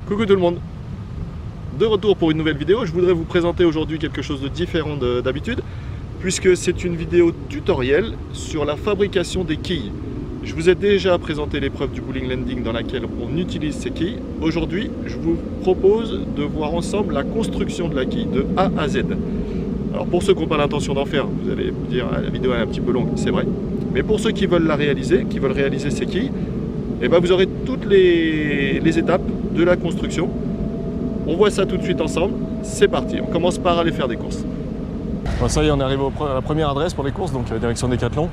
Coucou tout le monde, de retour pour une nouvelle vidéo. Je voudrais vous présenter aujourd'hui quelque chose de différent d'habitude, puisque c'est une vidéo tutoriel sur la fabrication des quilles. Je vous ai déjà présenté l'épreuve du bowling landing dans laquelle on utilise ces quilles. Aujourd'hui, je vous propose de voir ensemble la construction de la quille de A à Z. Alors pour ceux qui n'ont pas l'intention d'en faire, vous allez me dire ah, la vidéo est un petit peu longue, c'est vrai. Mais pour ceux qui veulent la réaliser, qui veulent réaliser ces quilles, eh ben vous aurez toutes les étapes de la construction. On voit ça tout de suite ensemble. C'est parti, on commence par aller faire des courses. Bon, ça y est, on est arrivé à la première adresse pour les courses, donc direction Decathlon.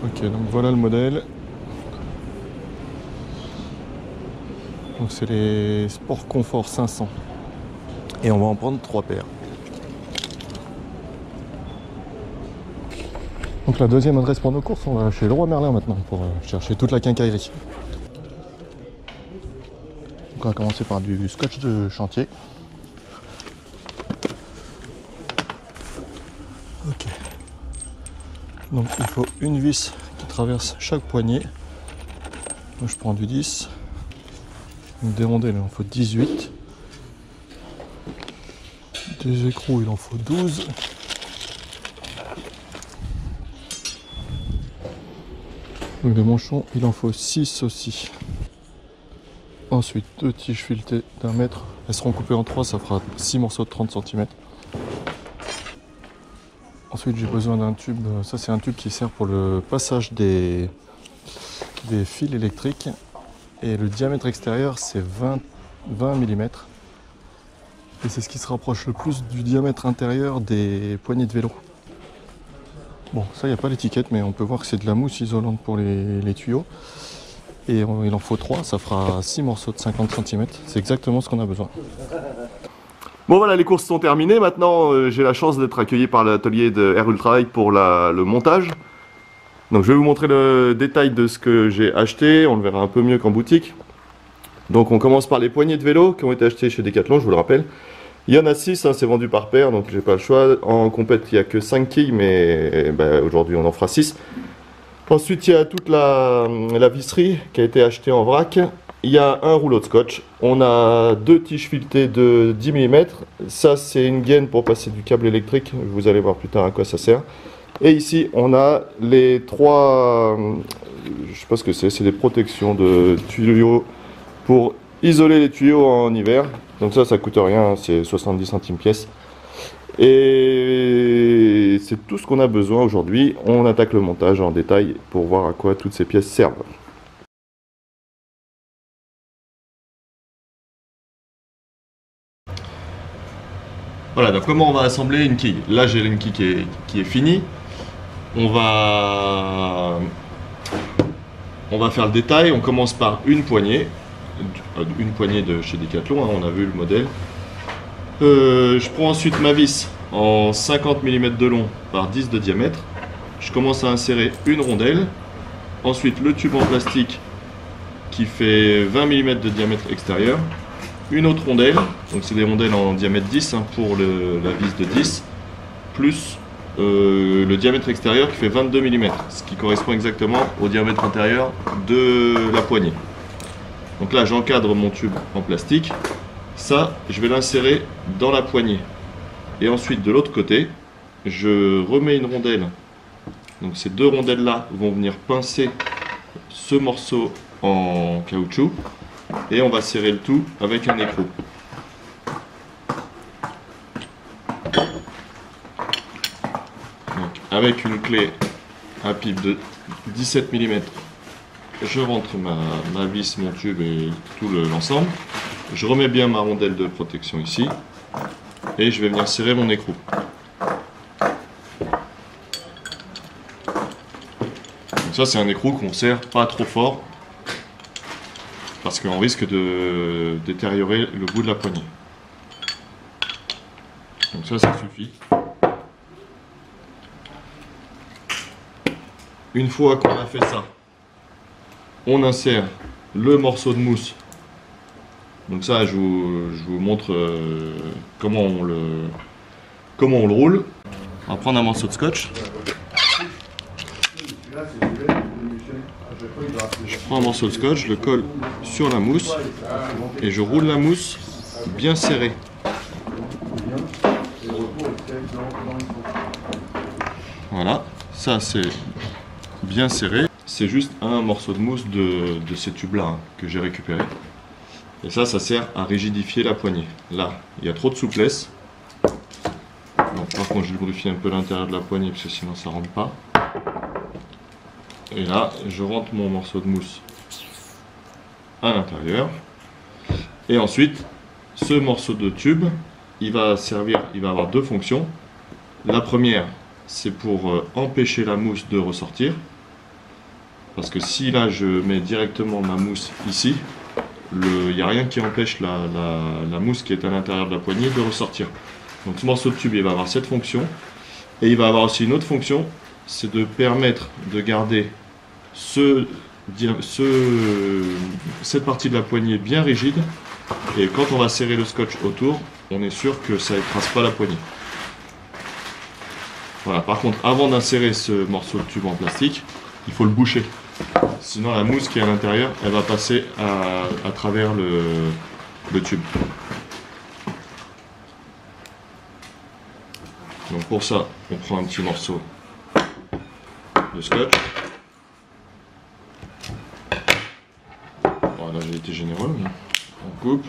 Ok, donc voilà le modèle. Donc c'est les Sport Confort 500. Et on va en prendre 3 paires. Donc la deuxième adresse pour nos courses, on va chez Leroy Merlin maintenant pour chercher toute la quincaillerie. Donc on va commencer par du scotch de chantier. Ok. Donc il faut une vis qui traverse chaque poignet. Moi je prends du 10. Donc des rondelles il en faut 18. Des écrous il en faut 12. Donc des manchons, il en faut 6 aussi. Ensuite, 2 tiges filetées d'1 mètre. Elles seront coupées en 3, ça fera 6 morceaux de 30 cm. Ensuite, j'ai besoin d'un tube. Ça, c'est un tube qui sert pour le passage des fils électriques. Et le diamètre extérieur, c'est 20 mm. Et c'est ce qui se rapproche le plus du diamètre intérieur des poignées de vélo. Bon, ça, il n'y a pas l'étiquette, mais on peut voir que c'est de la mousse isolante pour les tuyaux. Et il en faut 3, ça fera 6 morceaux de 50 cm. C'est exactement ce qu'on a besoin. Bon voilà, les courses sont terminées. Maintenant, j'ai la chance d'être accueilli par l'atelier de Air Ultra pour le montage. Donc je vais vous montrer le détail de ce que j'ai acheté. On le verra un peu mieux qu'en boutique. Donc on commence par les poignées de vélo qui ont été achetées chez Decathlon, je vous le rappelle. Il y en a 6, hein, c'est vendu par paire, donc j'ai pas le choix. En compète, il n'y a que 5 quilles, mais ben, aujourd'hui on en fera 6. Ensuite, il y a toute la visserie qui a été achetée en vrac. Il y a un rouleau de scotch. On a 2 tiges filetées de 10 mm. Ça, c'est une gaine pour passer du câble électrique. Vous allez voir plus tard à quoi ça sert. Et ici, on a les 3... je sais pas ce que c'est des protections de tuyaux pour isoler les tuyaux en hiver. Donc ça coûte rien, c'est 70 centimes pièce. Et c'est tout ce qu'on a besoin aujourd'hui. On attaque le montage en détail pour voir à quoi toutes ces pièces servent. Voilà, donc comment on va assembler une quille? Là j'ai une quille qui est finie. On va faire le détail. On commence par une poignée de chez Decathlon, hein, on a vu le modèle. Je prends ensuite ma vis en 50 mm de long par 10 de diamètre. Je commence à insérer une rondelle. Ensuite le tube en plastique qui fait 20 mm de diamètre extérieur. Une autre rondelle, donc c'est des rondelles en diamètre 10 hein, pour la vis de 10. Plus le diamètre extérieur qui fait 22 mm, ce qui correspond exactement au diamètre intérieur de la poignée. Donc là j'encadre mon tube en plastique. Ça, je vais l'insérer dans la poignée. Et ensuite, de l'autre côté, je remets une rondelle. Donc ces 2 rondelles-là vont venir pincer ce morceau en caoutchouc. Et on va serrer le tout avec un écrou. Donc, avec une clé à pipe de 17 mm, je rentre ma vis, mon tube et tout l'ensemble. Je remets bien ma rondelle de protection ici et je vais venir serrer mon écrou. Donc ça c'est un écrou qu'on serre pas trop fort parce qu'on risque de détériorer le bout de la poignée. Donc ça suffit. Une fois qu'on a fait ça, on insère le morceau de mousse. Donc ça, je vous montre comment on le roule. On va prendre un morceau de scotch. Je prends un morceau de scotch, je le colle sur la mousse et je roule la mousse bien serrée. Voilà, ça c'est bien serré. C'est juste un morceau de mousse de ces tubes-là hein, que j'ai récupéré. Et ça sert à rigidifier la poignée. Là, il y a trop de souplesse. Donc, par contre, je lubrifie un peu l'intérieur de la poignée parce que sinon ça rentre pas. Et là, je rentre mon morceau de mousse à l'intérieur. Et ensuite, ce morceau de tube, il va avoir deux fonctions. La première, c'est pour empêcher la mousse de ressortir. Parce que si là, je mets directement ma mousse ici, il n'y a rien qui empêche la mousse qui est à l'intérieur de la poignée de ressortir. Donc ce morceau de tube, il va avoir cette fonction. Et il va avoir aussi une autre fonction, c'est de permettre de garder cette partie de la poignée bien rigide. Et quand on va serrer le scotch autour, on est sûr que ça n'écrase pas la poignée. Voilà. Par contre, avant d'insérer ce morceau de tube en plastique, il faut le boucher. Sinon la mousse qui est à l'intérieur, elle va passer à travers le tube. Donc pour ça, on prend un petit morceau de scotch. Voilà, j'ai été généreux. On coupe,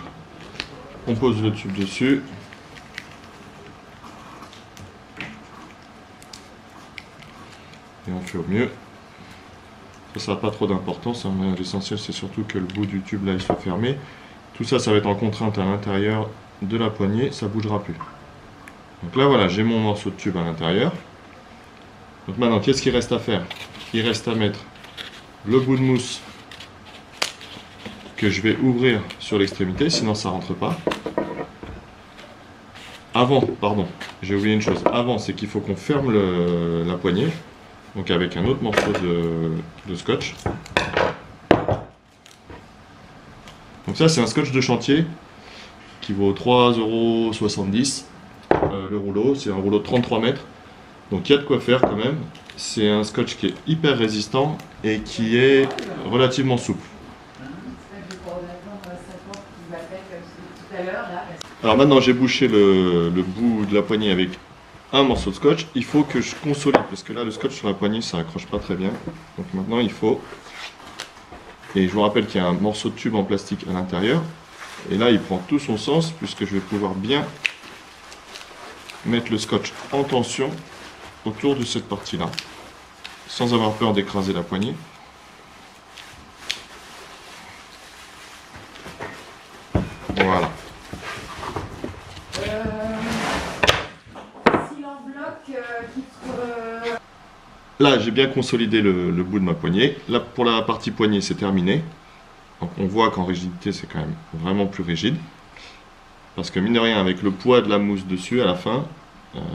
on pose le tube dessus. Et on fait au mieux. Ça n'a pas trop d'importance, hein. L'essentiel c'est surtout que le bout du tube là il soit fermé. Tout ça, ça va être en contrainte à l'intérieur de la poignée, ça ne bougera plus. Donc là voilà, j'ai mon morceau de tube à l'intérieur. Donc maintenant, qu'est-ce qu'il reste à faire? Il reste à mettre le bout de mousse que je vais ouvrir sur l'extrémité, sinon ça ne rentre pas. Avant, pardon, j'ai oublié une chose. Avant, c'est qu'il faut qu'on ferme la poignée. Donc avec un autre morceau de scotch. Donc ça c'est un scotch de chantier qui vaut 3,70 € le rouleau. C'est un rouleau de 33 mètres. Donc il y a de quoi faire quand même. C'est un scotch qui est hyper résistant et qui est relativement souple. Alors maintenant j'ai bouché le bout de la poignée avec un morceau de scotch. Il faut que je consolide parce que là le scotch sur la poignée ça accroche pas très bien. Donc maintenant il faut, et je vous rappelle qu'il y a un morceau de tube en plastique à l'intérieur, et là il prend tout son sens puisque je vais pouvoir bien mettre le scotch en tension autour de cette partie là sans avoir peur d'écraser la poignée. Voilà. Là, j'ai bien consolidé le bout de ma poignée. Là, pour la partie poignée, c'est terminé. Donc, on voit qu'en rigidité, c'est quand même vraiment plus rigide. Parce que, mine de rien, avec le poids de la mousse dessus, à la fin,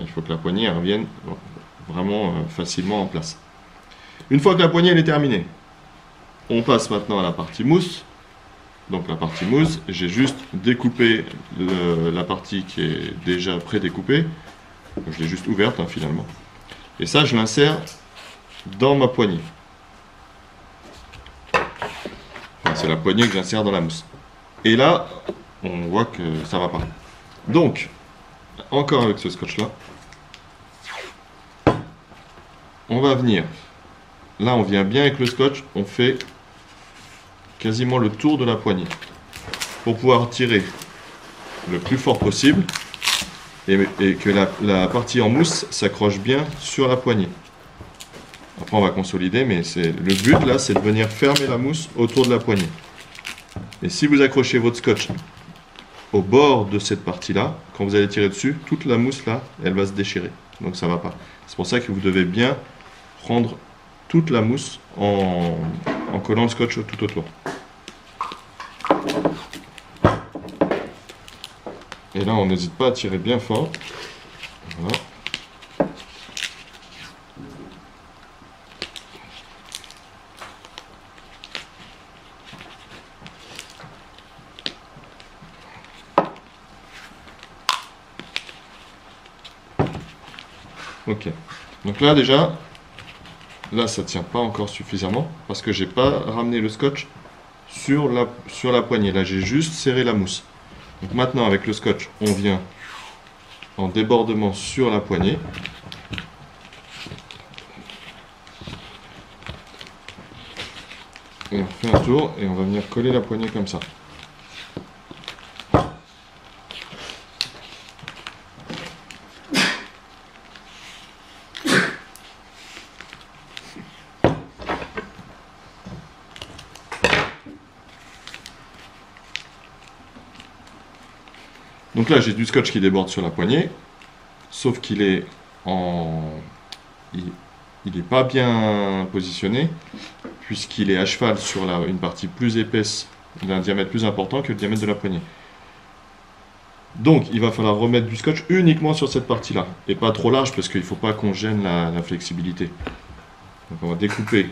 il faut que la poignée revienne vraiment facilement en place. Une fois que la poignée elle est terminée, on passe maintenant à la partie mousse. Donc, la partie mousse, j'ai juste découpé la partie qui est déjà pré-découpée. Je l'ai juste ouverte, hein, finalement. Et ça, je l'insère dans ma poignée. Enfin, c'est la poignée que j'insère dans la mousse. Et là, on voit que ça va pas. Donc, encore avec ce scotch-là, on va venir. Là, on vient bien avec le scotch, on fait quasiment le tour de la poignée pour pouvoir tirer le plus fort possible et que la partie en mousse s'accroche bien sur la poignée. Après on va consolider, mais le but là c'est de venir fermer la mousse autour de la poignée. Et si vous accrochez votre scotch au bord de cette partie là, quand vous allez tirer dessus, toute la mousse là elle va se déchirer, donc ça va pas. C'est pour ça que vous devez bien prendre toute la mousse en collant le scotch tout autour. Et là, on n'hésite pas à tirer bien fort. Voilà. Ok. Donc là, déjà, là ça tient pas encore suffisamment parce que j'ai pas ramené le scotch sur la poignée. Là j'ai juste serré la mousse. Donc maintenant avec le scotch, on vient en débordement sur la poignée. Et on fait un tour et on va venir coller la poignée comme ça. Donc là, j'ai du scotch qui déborde sur la poignée, sauf qu'il est il n'est pas bien positionné, puisqu'il est à cheval sur une partie plus épaisse, d'un diamètre plus important que le diamètre de la poignée. Donc, il va falloir remettre du scotch uniquement sur cette partie-là, et pas trop large, parce qu'il ne faut pas qu'on gêne la flexibilité. Donc, on va découper.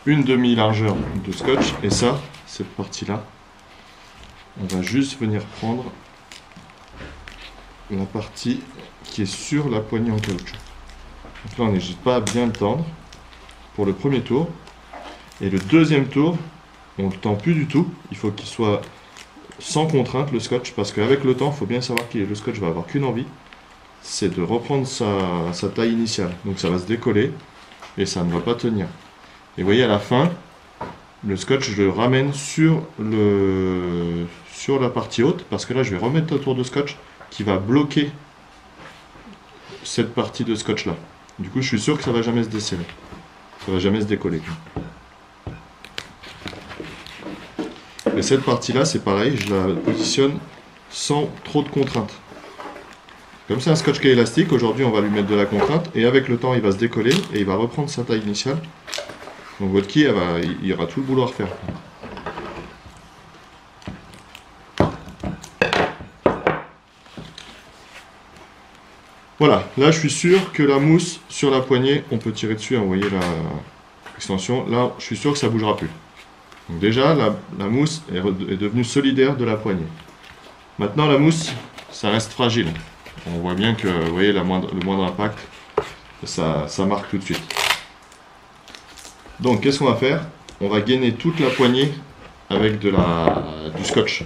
Une demi-largeur de scotch, et ça, cette partie-là, on va juste venir prendre la partie qui est sur la poignée en caoutchouc. Donc là, on n'hésite pas à bien le tendre pour le premier tour. Et le deuxième tour, on ne le tend plus du tout. Il faut qu'il soit sans contrainte, le scotch, parce qu'avec le temps, il faut bien savoir que le scotch va avoir qu'une envie, c'est de reprendre sa taille initiale. Donc ça va se décoller et ça ne va pas tenir. Et vous voyez, à la fin, le scotch, je le ramène sur la partie haute, parce que là, je vais remettre un tour de scotch qui va bloquer cette partie de scotch là. Du coup, je suis sûr que ça va jamais se desserrer. Ça va jamais se décoller. Et cette partie-là, c'est pareil, je la positionne sans trop de contraintes. Comme c'est un scotch qui est élastique, aujourd'hui on va lui mettre de la contrainte, et avec le temps il va se décoller, et il va reprendre sa taille initiale. Donc votre quille, il y aura tout le boulot à refaire. Voilà, là je suis sûr que la mousse sur la poignée, on peut tirer dessus, hein, vous voyez l'extension, là je suis sûr que ça ne bougera plus. Donc déjà, la mousse est devenue solidaire de la poignée. Maintenant, la mousse, ça reste fragile. On voit bien que, vous voyez, le moindre impact, ça marque tout de suite. Donc, qu'est-ce qu'on va faire? On va gainer toute la poignée avec du scotch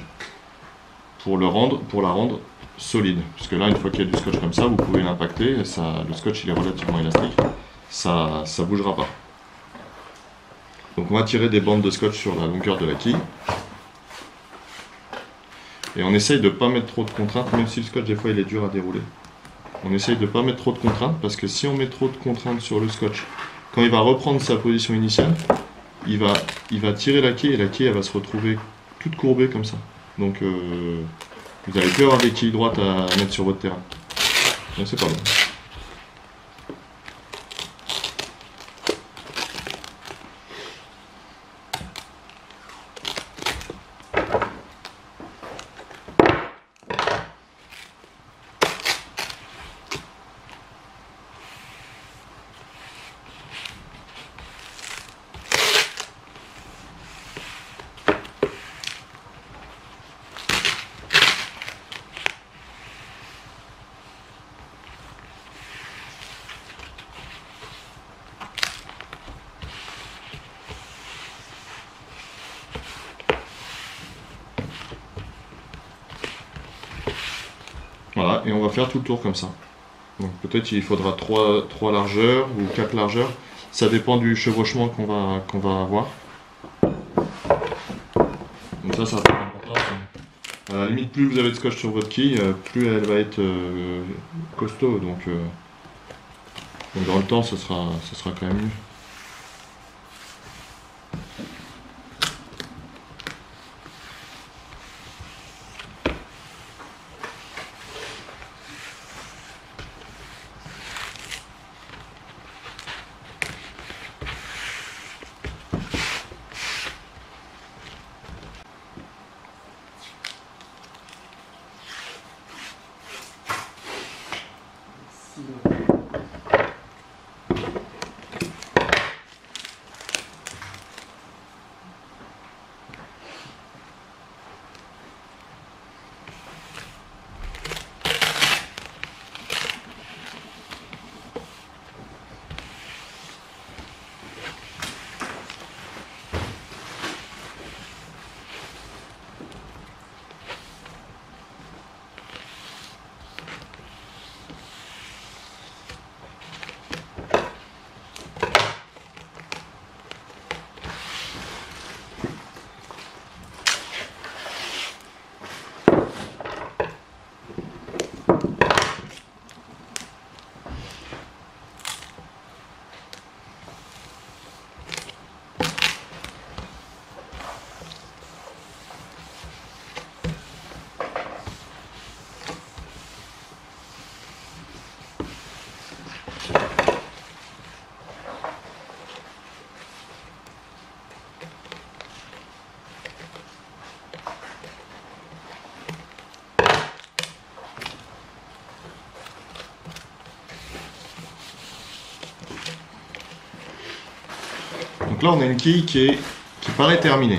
pour la rendre solide. Parce que là, une fois qu'il y a du scotch comme ça, vous pouvez l'impacter. Le scotch, il est relativement élastique. Ça ne bougera pas. Donc on va tirer des bandes de scotch sur la longueur de la quille. Et on essaye de ne pas mettre trop de contraintes, même si le scotch des fois il est dur à dérouler. On essaye de ne pas mettre trop de contraintes, parce que si on met trop de contraintes sur le scotch, quand il va reprendre sa position initiale, il va tirer la quille, et la quille elle va se retrouver toute courbée comme ça. Donc vous n'allez plus avoir des quilles droites à mettre sur votre terrain. Donc c'est pas bon. Voilà, et on va faire tout le tour comme ça. Donc peut-être il faudra 3 largeurs ou 4 largeurs. Ça dépend du chevauchement qu'on va avoir. Donc ça va être important. À la limite, plus vous avez de scotch sur votre quille, plus elle va être costaud. Donc dans le temps, ce sera quand même mieux. Donc là, on a une quille qui paraît terminée,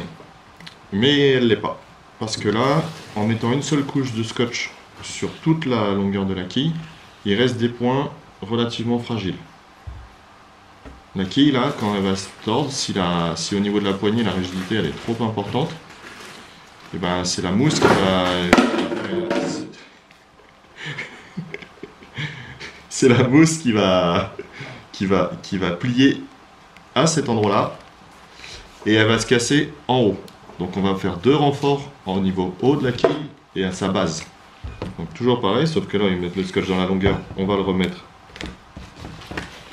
mais elle ne l'est pas. Parce que là, en mettant une seule couche de scotch sur toute la longueur de la quille, il reste des points relativement fragiles. La quille, là, quand elle va se tordre, si au niveau de la poignée, la rigidité elle est trop importante, et ben, c'est la mousse qui va... c'est la mousse qui va plier à cet endroit-là et elle va se casser en haut. Donc on va faire deux renforts au niveau haut de la quille et à sa base. Donc toujours pareil, sauf que là ils mettent le scotch dans la longueur, on va le remettre.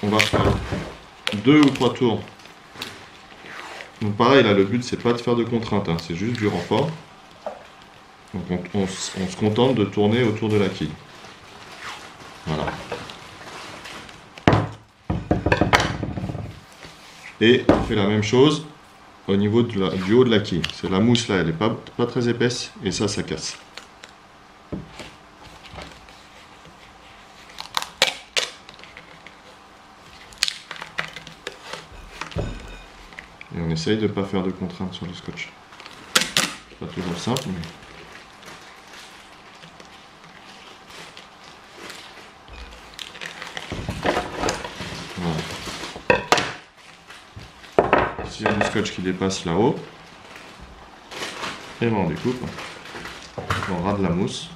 On va faire 2 ou 3 tours. Donc pareil là, le but c'est pas de faire de contrainte, hein, c'est juste du renfort. Donc on se contente de tourner autour de la quille. Voilà. Et on fait la même chose au niveau du haut de la quille. C'est la mousse là, elle n'est pas très épaisse et ça casse. Et on essaye de ne pas faire de contraintes sur le scotch. C'est pas toujours simple, mais... S'il y a du scotch qui dépasse là-haut, et ben on découpe, on rade la mousse.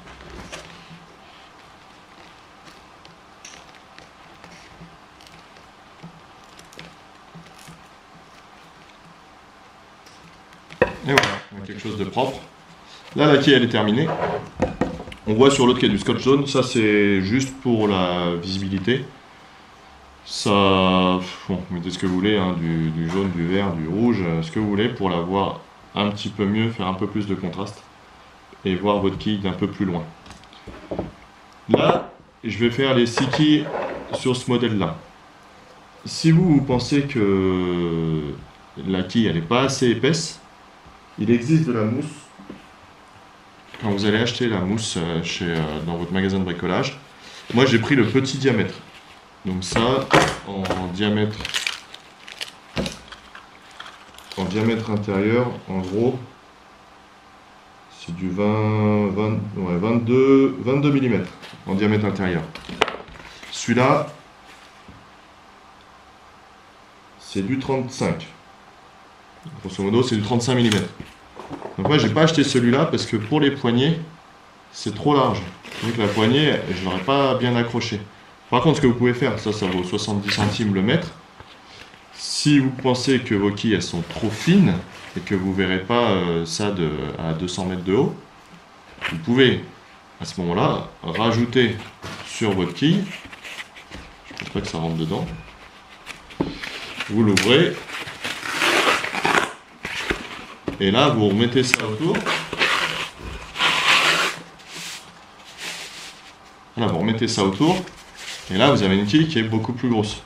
Et voilà, on a quelque chose de propre. Là, la quille elle est terminée. On voit sur l'autre qu'il y a du scotch jaune, ça c'est juste pour la visibilité. Ça, bon, mettez ce que vous voulez, hein, du jaune, du vert, du rouge, ce que vous voulez pour la voir un petit peu mieux, faire un peu plus de contraste et voir votre quille d'un peu plus loin. Là, je vais faire les 6 quilles sur ce modèle-là. Si vous pensez que la quille elle n'est pas assez épaisse, il existe de la mousse. Quand vous allez acheter la mousse dans votre magasin de bricolage, moi j'ai pris le petit diamètre. Donc ça, en diamètre intérieur, en gros, c'est du 22 mm en diamètre intérieur. Celui-là, c'est du 35. Grosso modo, c'est du 35 mm. Donc moi, j'ai pas acheté celui-là parce que pour les poignées, c'est trop large. Donc la poignée, je l'aurais pas bien accroché. Par contre, ce que vous pouvez faire, ça vaut 70 centimes le mètre. Si vous pensez que vos quilles elles sont trop fines et que vous ne verrez pas ça à 200 mètres de haut, vous pouvez à ce moment-là rajouter sur votre quille, je ne pense pas que ça rentre dedans, vous l'ouvrez et là vous remettez ça autour. Voilà, vous remettez ça autour. Et là, vous avez une quille qui est beaucoup plus grosse.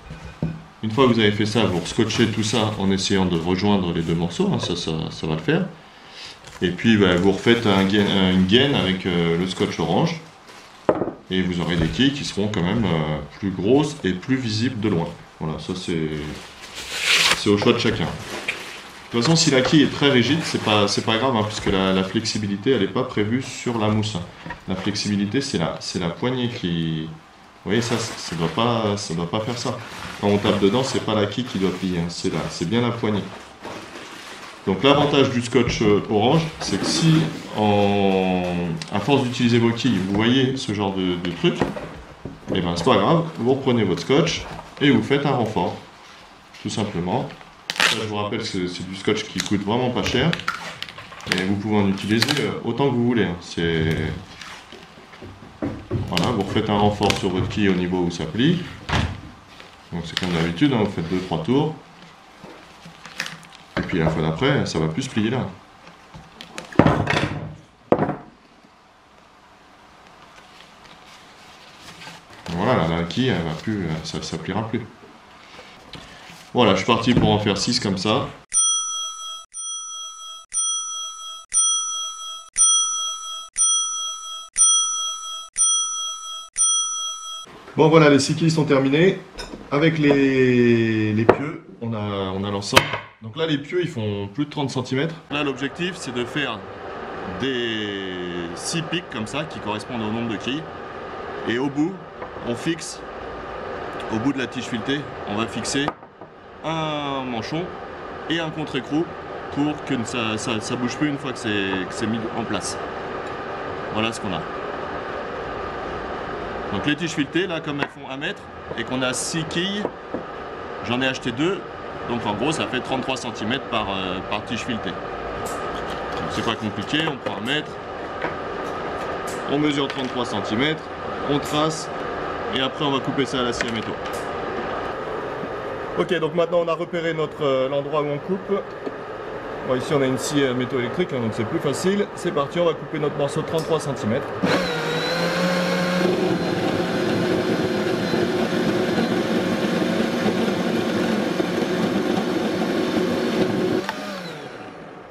Une fois que vous avez fait ça, vous scotchez tout ça en essayant de rejoindre les deux morceaux. Hein, ça va le faire. Et puis, vous refaites une gaine avec le scotch orange. Et vous aurez des quilles qui seront quand même plus grosses et plus visibles de loin. Voilà, ça c'est au choix de chacun. De toute façon, si la quille est très rigide, c'est pas grave, hein, puisque la flexibilité, elle n'est pas prévue sur la mousse. La flexibilité, c'est la poignée qui... Vous voyez, ça doit pas faire ça. Quand on tape dedans, c'est pas la quille qui doit plier, hein, c'est bien la poignée. Donc l'avantage du scotch orange, c'est que si, à force d'utiliser vos quilles, vous voyez ce genre de truc, et ben c'est pas grave, vous reprenez votre scotch et vous faites un renfort, tout simplement. Ça, je vous rappelle que c'est du scotch qui coûte vraiment pas cher, et vous pouvez en utiliser autant que vous voulez. Hein. Voilà, vous refaites un renfort sur votre quille au niveau où ça plie. Donc c'est comme d'habitude, hein, vous faites 2-3 tours. Et puis la fois d'après, ça va plus se plier là. Voilà, la quille, elle va plus, ça pliera plus. Voilà, je suis parti pour en faire 6 comme ça. Bon voilà, les 6 quilles sont terminées. Avec les pieux, on a l'ensemble. Donc là, les pieux, ils font plus de 30 cm. Là, l'objectif, c'est de faire des 6 pics comme ça, qui correspondent au nombre de quilles. Et au bout, on fixe, au bout de la tige filetée, on va fixer un manchon et un contre-écrou pour que ça bouge plus une fois que c'est mis en place. Voilà ce qu'on a. Donc les tiges filetées, là, comme elles font 1 mètre et qu'on a 6 quilles, j'en ai acheté 2. Donc en gros, ça fait 33 cm par tige filetée. C'est pas compliqué, on prend 1 mètre, on mesure 33 cm, on trace et après on va couper ça à la scie à métaux. Ok, donc maintenant on a repéré l'endroit où on coupe. Bon, ici on a une scie à métaux électrique, hein, donc c'est plus facile. C'est parti, on va couper notre morceau de 33 cm.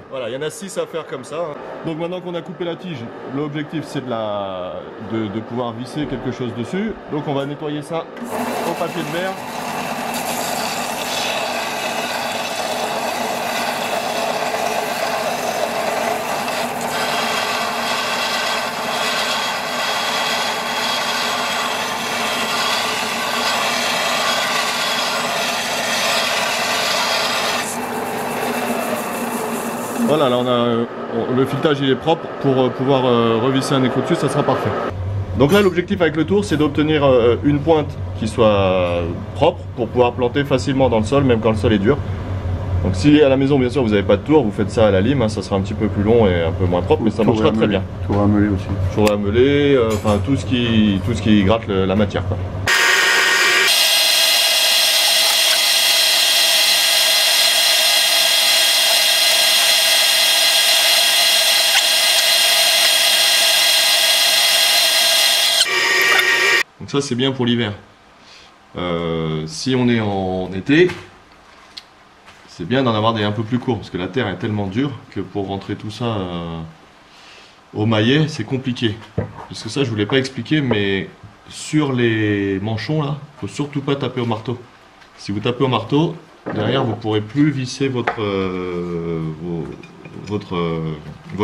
Voilà, il y en a 6 à faire comme ça. Hein. Donc maintenant qu'on a coupé la tige, l'objectif c'est de pouvoir visser quelque chose dessus. Donc on va nettoyer ça au papier de verre. Voilà, là le filetage il est propre pour pouvoir revisser un écrou dessus, ça sera parfait. Donc là l'objectif avec le tour c'est d'obtenir une pointe qui soit propre pour pouvoir planter facilement dans le sol, même quand le sol est dur. Donc si à la maison bien sûr vous n'avez pas de tour, vous faites ça à la lime, hein, ça sera un petit peu plus long et un peu moins propre, mais ça marchera très bien. Tour à meuler aussi. Tour à meuler, enfin tout ce qui gratte la matière, quoi. Donc ça c'est bien pour l'hiver. Si on est en été, c'est bien d'en avoir des un peu plus courts, parce que la terre est tellement dure que pour rentrer tout ça au maillet, c'est compliqué. Parce que ça je ne vous l'ai pas expliqué, mais sur les manchons là, il ne faut surtout pas taper au marteau. Si vous tapez au marteau, derrière vous ne pourrez plus visser votre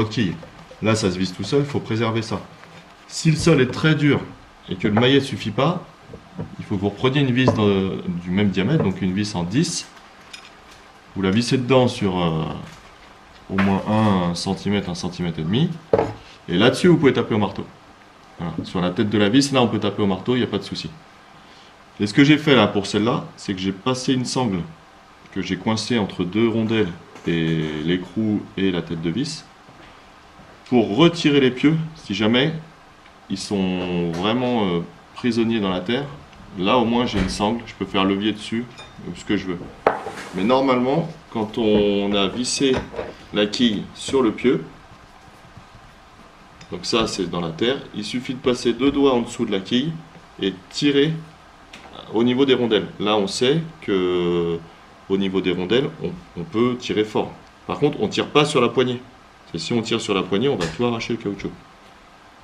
quille. Là ça se visse tout seul, il faut préserver ça. Si le sol est très dur et que le maillet ne suffit pas, il faut que vous repreniez une vis du même diamètre, donc une vis en 10. Vous la vissez dedans sur au moins 1 cm, 1 cm et demi. Et là-dessus, vous pouvez taper au marteau. Voilà. Sur la tête de la vis, là, on peut taper au marteau, il n'y a pas de souci. Et ce que j'ai fait là pour celle-là, c'est que j'ai passé une sangle que j'ai coincée entre 2 rondelles et l'écrou et la tête de vis pour retirer les pieux si jamais ils sont vraiment prisonniers dans la terre. Là au moins j'ai une sangle, je peux faire levier dessus, ce que je veux. Mais normalement, quand on a vissé la quille sur le pieu, donc ça c'est dans la terre, il suffit de passer 2 doigts en dessous de la quille et tirer au niveau des rondelles. Là on sait que au niveau des rondelles, on peut tirer fort. Par contre, on ne tire pas sur la poignée. Si on tire sur la poignée, on va tout arracher le caoutchouc.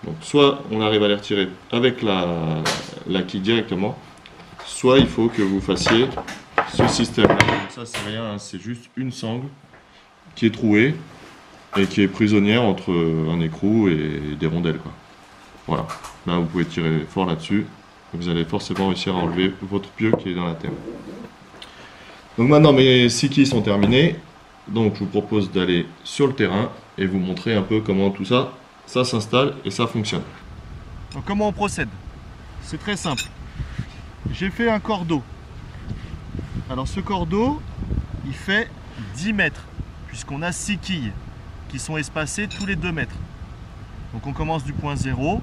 Donc soit on arrive à les retirer avec la quille directement, soit il faut que vous fassiez ce système-là. Ça c'est rien, hein, c'est juste une sangle qui est trouée et qui est prisonnière entre un écrou et des rondelles, quoi. Voilà, là vous pouvez tirer fort là-dessus, vous allez forcément réussir à enlever votre pieu qui est dans la terre. Donc maintenant mes 6 quilles sont terminées, donc je vous propose d'aller sur le terrain et vous montrer un peu comment tout ça s'installe et ça fonctionne. Donc comment on procède? C'est très simple. J'ai fait un cordeau. Alors ce cordeau, il fait 10 mètres, puisqu'on a 6 quilles qui sont espacées tous les 2 mètres. Donc on commence du point 0,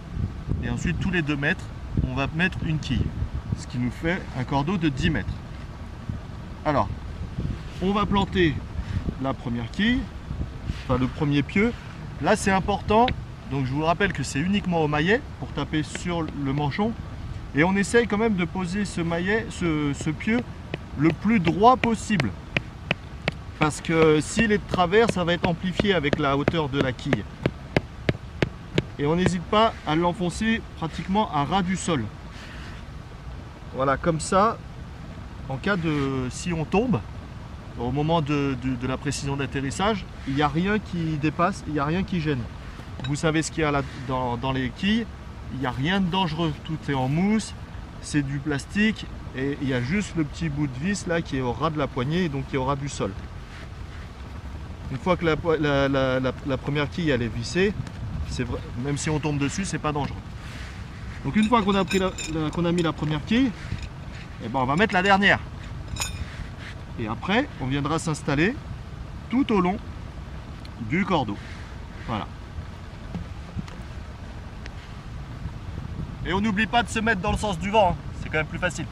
et ensuite tous les 2 mètres, on va mettre une quille. Ce qui nous fait un cordeau de 10 mètres. Alors, on va planter la première quille, enfin le premier pieu. Là c'est important, donc je vous rappelle que c'est uniquement au maillet, pour taper sur le manchon. Et on essaye quand même de poser ce maillet, ce pieu, le plus droit possible. Parce que s'il est de travers, ça va être amplifié avec la hauteur de la quille. Et on n'hésite pas à l'enfoncer pratiquement à ras du sol. Voilà, comme ça, en cas de... si on tombe, au moment de la précision d'atterrissage, il n'y a rien qui dépasse, il n'y a rien qui gêne. Vous savez ce qu'il y a là dans les quilles, il n'y a rien de dangereux. Tout est en mousse, c'est du plastique, et il y a juste le petit bout de vis là qui est au ras de la poignée, et donc qui est au ras du sol. Une fois que la première quille elle est vissée, vrai, même si on tombe dessus, c'est pas dangereux. Donc une fois qu'on a mis la première quille, et ben on va mettre la dernière. Et après, on viendra s'installer tout au long du cordeau. Voilà. Et on n'oublie pas de se mettre dans le sens du vent, hein. C'est quand même plus facile.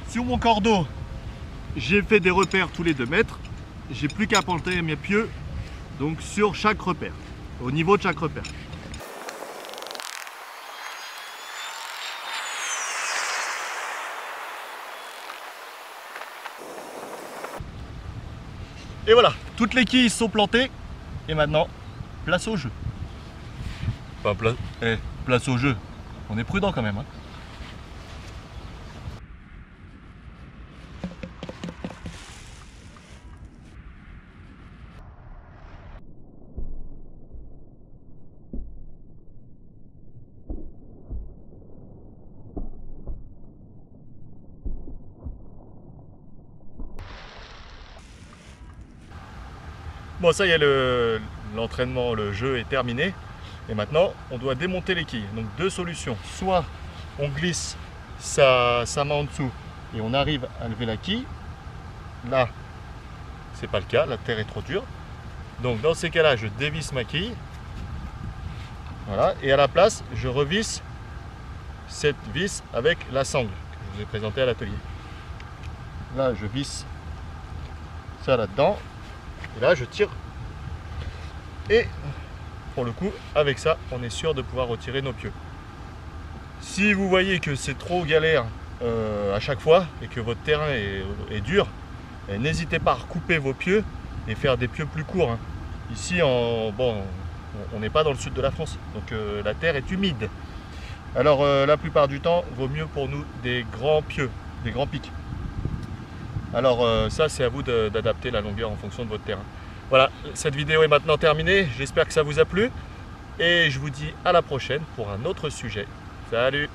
Sur mon cordeau, j'ai fait des repères tous les 2 mètres. J'ai plus qu'à planter mes pieux donc sur chaque repère, au niveau de chaque repère. Et voilà, toutes les quilles sont plantées. Et maintenant, place au jeu. Enfin, place au jeu. On est prudent quand même, hein. Bon, ça y est, l'entraînement, le jeu est terminé. Et maintenant, on doit démonter les quilles. Donc 2 solutions. Soit on glisse sa main en dessous et on arrive à lever la quille. Là, c'est pas le cas, la terre est trop dure. Donc dans ces cas-là, je dévisse ma quille. Voilà. Et à la place, je revisse cette vis avec la sangle que je vous ai présentée à l'atelier. Là, je visse ça là-dedans. Et là, je tire. Et pour le coup, avec ça, on est sûr de pouvoir retirer nos pieux. Si vous voyez que c'est trop galère à chaque fois et que votre terrain est dur, n'hésitez pas à recouper vos pieux et faire des pieux plus courts, hein. Ici, on n'est pas dans le sud de la France, donc la terre est humide. Alors la plupart du temps, vaut mieux pour nous des grands pieux, des grands pics. Alors ça, c'est à vous d'adapter la longueur en fonction de votre terrain. Voilà, cette vidéo est maintenant terminée. J'espère que ça vous a plu. Et je vous dis à la prochaine pour un autre sujet. Salut!